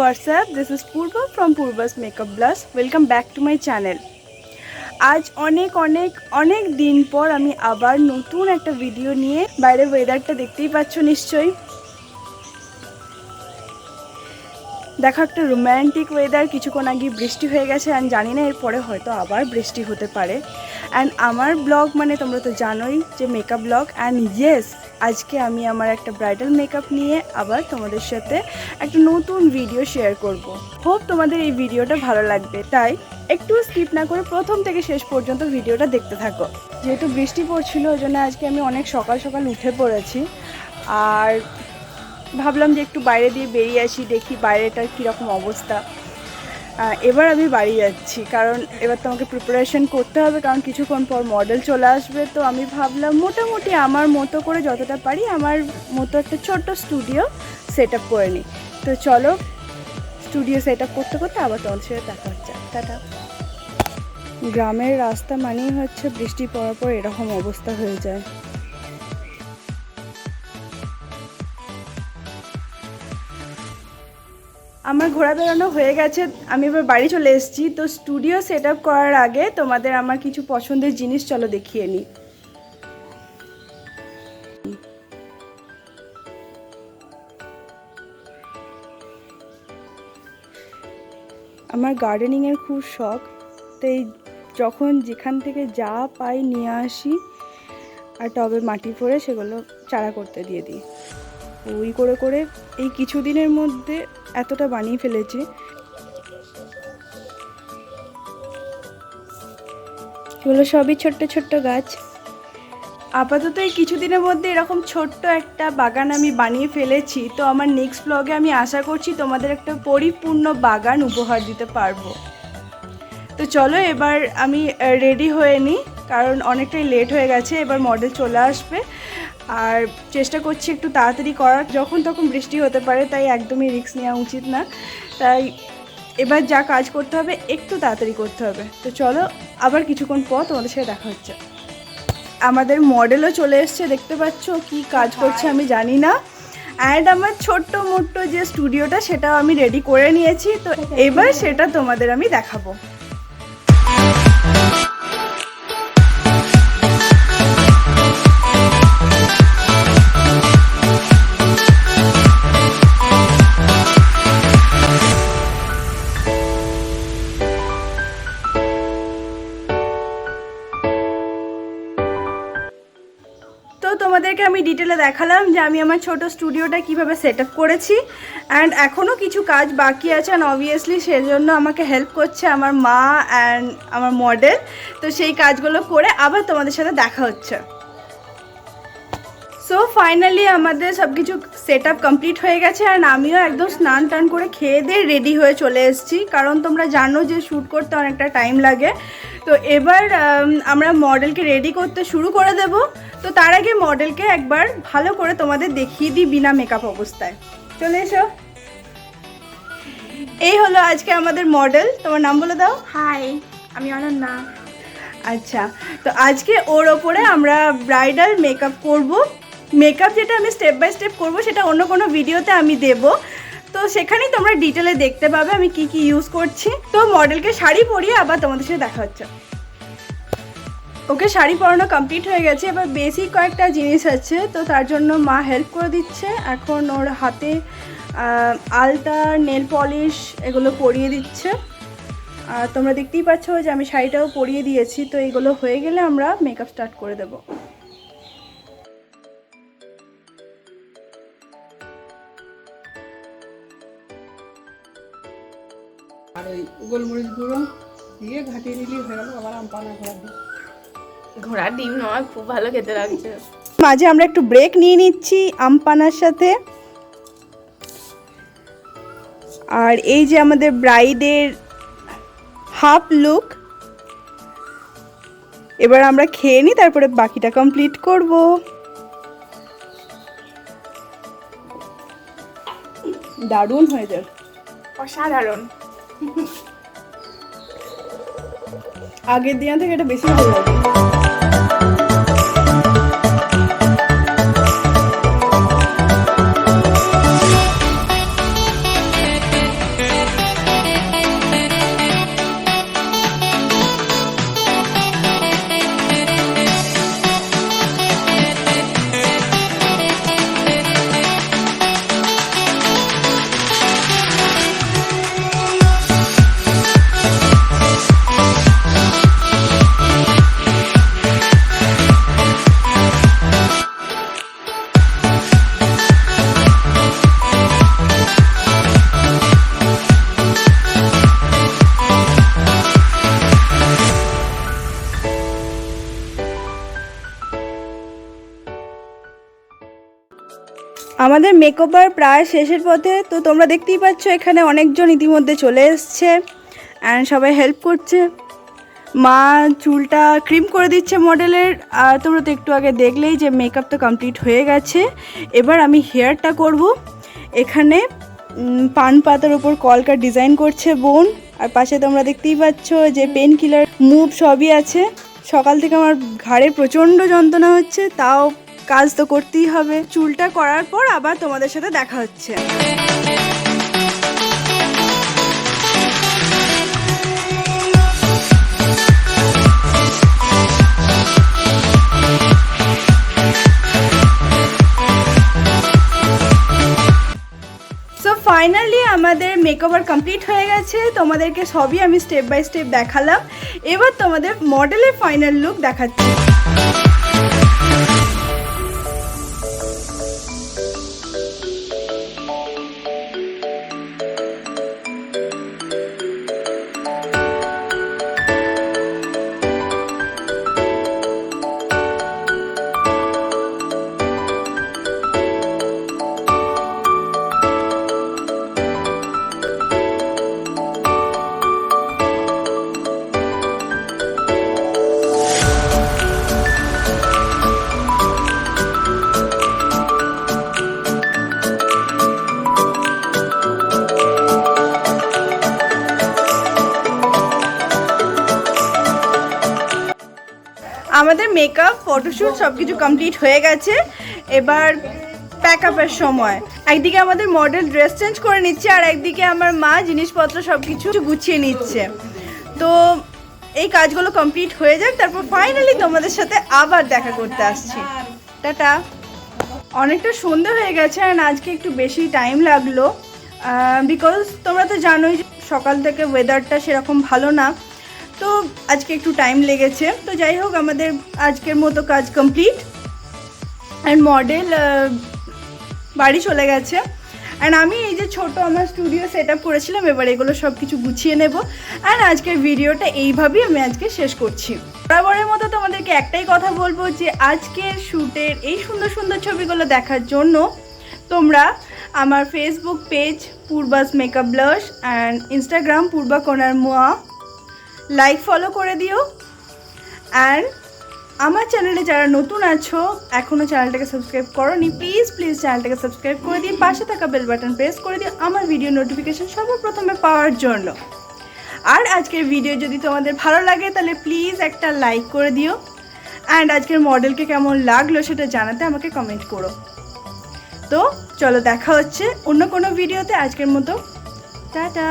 what's up? This is Purba from Purba's Makeup Blast. Welcome back to my channel. আজ অনেক দিন পর আমি আবার নতুন একটা ভিডিও নিয়ে বাইরের ওয়েদারটা দেখতেই পাচ্ছ নিশ্চয়ই। দেখো একটা রোম্যান্টিক ওয়েদার, কিছুক্ষণ আগে বৃষ্টি হয়ে গেছে অ্যান্ড জানি না এরপরে হয়তো আবার বৃষ্টি হতে পারে। অ্যান্ড আমার ব্লগ মানে তোমরা তো জানোই যে মেকআপ ব্লগ। অ্যান্ড ইয়েস, আজকে আমি আমার একটা ব্রাইডাল মেকআপ নিয়ে আবার তোমাদের সাথে একটা নতুন ভিডিও শেয়ার করব। হোপ তোমাদের এই ভিডিওটা ভালো লাগবে, তাই একটু স্কিপ না করে প্রথম থেকে শেষ পর্যন্ত ভিডিওটা দেখতে থাকো। যেহেতু বৃষ্টি পড়ছিল ওই জন্য আজকে আমি অনেক সকাল সকাল উঠে পড়েছি, আর ভাবলাম যে একটু বাইরে দিয়ে বেরিয়ে আসি, দেখি বাইরেটার কীরকম অবস্থা। এবার আমি বাড়ি যাচ্ছি, কারণ এবার তো আমাকে প্রিপারেশন করতে হবে, কারণ কিছুক্ষণ পর মডেল চলে আসবে। তো আমি ভাবলাম মোটামুটি আমার মতো করে যতটা পারি আমার মতো একটা ছোট্ট স্টুডিও সেট আপ করে নিই। তো চলো স্টুডিও সেট আপ করতে করতে আবার তোমার সাথে দেখা হচ্ছে। টাটা। গ্রামের রাস্তা মানেই হচ্ছে বৃষ্টি পড়ার পর এরকম অবস্থা হয়ে যায়। আমার ঘোরা বেড়ানো হয়ে গেছে, আমি এবার বাড়ি চলে এসেছি। তো স্টুডিও সেট আপ করার আগে তোমাদের আমার কিছু পছন্দের জিনিস চলো দেখিয়ে নিই। আমার গার্ডেনিংয়ের খুব শখ, তাই যখন যেখান থেকে যা পাই নিয়ে আসি আর টবে মাটি ভরে সেগুলো চারা করতে দিয়ে দিই। ওই করে করে এই কিছুদিনের মধ্যে এতটা বানিয়ে ফেলেছি। এগুলো সবই ছোট্ট ছোট্ট গাছ। আপাতত এই কিছুদিনের মধ্যে এরকম ছোট্ট একটা বাগান আমি বানিয়ে ফেলেছি। তো আমার নেক্সট ব্লগে আমি আশা করছি তোমাদের একটা পরিপূর্ণ বাগান উপহার দিতে পারবো। তো চলো এবার আমি রেডি হয়ে নিই, কারণ অনেকটাই লেট হয়ে গেছে, এবার মডেল চলে আসবে। আর চেষ্টা করছি একটু তাড়াতাড়ি করার, যখন তখন বৃষ্টি হতে পারে, তাই একদমই রিস্ক নেওয়া উচিত না। তাই এবার যা কাজ করতে হবে একটু তাড়াতাড়ি করতে হবে। তো চলো আবার কিছুক্ষণ পর তোমাদের সাথে দেখা হচ্ছে। আমাদের মডেলও চলে এসছে, দেখতে পাচ্ছ কি কাজ করছে আমি জানি না। অ্যান্ড আমার ছোট্ট মোট্ট যে স্টুডিওটা সেটাও আমি রেডি করে নিয়েছি। তো এবার সেটা তোমাদের আমি দেখাবো। তো তোমাদেরকে আমি ডিটেলে দেখালাম যে আমি আমার ছোট স্টুডিওটা কিভাবে সেট আপ করেছি। অ্যান্ড এখনও কিছু কাজ বাকি আছে, অ্যান্ড অবভিয়াসলি সেজন্য আমাকে হেল্প করছে আমার মা অ্যান্ড আমার মডেল। তো সেই কাজগুলো করে আবার তোমাদের সাথে দেখা হচ্ছে। সো ফাইনালি আমাদের সব কিছু সেট আপ কমপ্লিট হয়ে গেছে, অ্যান্ড আমিও একদম স্নান টান করে খেয়ে দিয়ে রেডি হয়ে চলে এসেছি, কারণ তোমরা জানো যে শ্যুট করতে অনেকটা টাইম লাগে। তো এবার আমরা মডেলকে রেডি করতে শুরু করে দেব। তো তার আগে মডেলকে একবার ভালো করে তোমাদের দেখিয়ে দিই বিনা মেকআপ অবস্থায়। চলে এসো। এই হলো আজকে আমাদের মডেল। তোমার নাম বলে দাও। হাই, আমি অনন্যা। আচ্ছা, তো আজকে ওর ওপরে আমরা ব্রাইডাল মেকআপ করব। মেকআপ যেটা আমি স্টেপ বাই স্টেপ করব সেটা অন্য কোনো ভিডিওতে আমি দেব, তো সেখানেই তোমরা ডিটেলে দেখতে পাবে আমি কি কি ইউজ করছি। তো মডেলকে শাড়ি পরিয়ে আবার তোমাদের সাথে দেখা হচ্ছে। ওকে শাড়ি পরানো কমপ্লিট হয়ে গেছে, এবার বেসিক কয়েকটা জিনিস আছে, তো তার জন্য মা হেল্প করে দিচ্ছে। এখন ওর হাতে আলতা, নেল পলিশ এগুলো পরিয়ে দিচ্ছে। আর তোমরা দেখতেই পাচ্ছ যে আমি শাড়িটাও পরিয়ে দিয়েছি। তো এগুলো হয়ে গেলে আমরা মেকআপ স্টার্ট করে দেব। আর ওই গোলমরিচ গুঁড়ো দিয়ে ঘাটিয়ে দিলি হয়ে গেল। আবার আম পানা ঘোড়ার ডিম নয়, খুব ভালো খেতে লাগছে। মাঝে আমরা একটু ব্রেক নিয়ে নিচ্ছি আম পানার সাথে। আর এই যে আমাদের ব্রাইডের হাফ লুক, এবার আমরা খেয়ে নিই, তারপরে বাকিটা কমপ্লিট করব। দারুণ হয়ে যায়, অসাধারণ। আগের দিন থেকে এটা বেশি ভালো লাগে। আমাদের মেকওভার প্রায় শেষের পথে, তো তোমরা দেখতেই পাচ্ছ এখানে অনেকজন ইতিমধ্যে চলে এসছে অ্যান্ড সবাই হেল্প করছে। মা চুলটা ক্রিম করে দিচ্ছে মডেলের, আর তোমরা তো একটু আগে দেখলেই যে মেকআপ তো কমপ্লিট হয়ে গেছে। এবার আমি হেয়ারটা করব। এখানে পান পাতার উপর কলকা ডিজাইন করছে বোন, আর পাশে তোমরা দেখতেই পাচ্ছ যে পেন কিলার মুভ সবই আছে। সকাল থেকে আমার ঘাড়ে প্রচণ্ড যন্ত্রণা হচ্ছে, তাও কাজ তো করতেই হবে। চুলটা করার পর আবার তোমাদের সাথে দেখা হচ্ছে। সো ফাইনালি আমাদের মেকওভার কমপ্লিট হয়ে গেছে। তোমাদেরকে সবই আমি স্টেপ বাই স্টেপ দেখালাম। এবার তোমাদের মডেলের ফাইনাল লুক দেখাচ্ছি। আমাদের মেকআপ ফটোশ্যুট সব কিছু কমপ্লিট হয়ে গেছে। এবার প্যাক আপের সময় একদিকে আমাদের মডেল ড্রেস চেঞ্জ করে নিচ্ছে, আর একদিকে আমার মা জিনিসপত্র সব কিছু গুছিয়ে নিচ্ছে। তো এই কাজগুলো কমপ্লিট হয়ে যাক, তারপর ফাইনালি তোমাদের সাথে আবার দেখা করতে আসছি। টাটা। অনেকটা সন্ধে হয়ে গেছে, আর আজকে একটু বেশি টাইম লাগলো বিকজ তোমরা তো জানোই সকাল থেকে ওয়েদারটা সেরকম ভালো না, তো আজকে একটু টাইম লেগেছে। তো যাই হোক, আমাদের আজকের মতো কাজ কমপ্লিট অ্যান্ড মডেল বাড়ি চলে গেছে। অ্যান্ড আমি এই যে ছোট আমার স্টুডিও সেট আপ করেছিলাম, এবার এগুলো সব কিছু গুছিয়ে নেব। অ্যান্ড আজকের ভিডিওটা এইভাবেই আমি আজকে শেষ করছি। বরাবরের মতো তোমাদেরকে একটাই কথা বলবো যে আজকের শ্যুটের এই সুন্দর সুন্দর ছবিগুলো দেখার জন্য তোমরা আমার Facebook page Purba's makeup blush and Instagram Purba Konar মোয়া লাইক ফলো করে দিও। অ্যান্ড আমার চ্যানেলে যারা নতুন আছো, এখনও চ্যানেলটাকে সাবস্ক্রাইব করোনি, প্লিজ চ্যানেলটাকে সাবস্ক্রাইব করে দিয়ে পাশে থাকা বেল বাটন প্রেস করে দিও আমার ভিডিও নোটিফিকেশন সবার প্রথমে পাওয়ার জন্য। আর আজকের ভিডিও যদি তোমাদের ভালো লাগে তাহলে প্লিজ একটা লাইক করে দিও। অ্যান্ড আজকের মডেলকে কেমন লাগলো সেটা জানাতে আমাকে কমেন্ট করো। তো চলো দেখা হচ্ছে অন্য কোনো ভিডিওতে। আজকের মতো টাটা।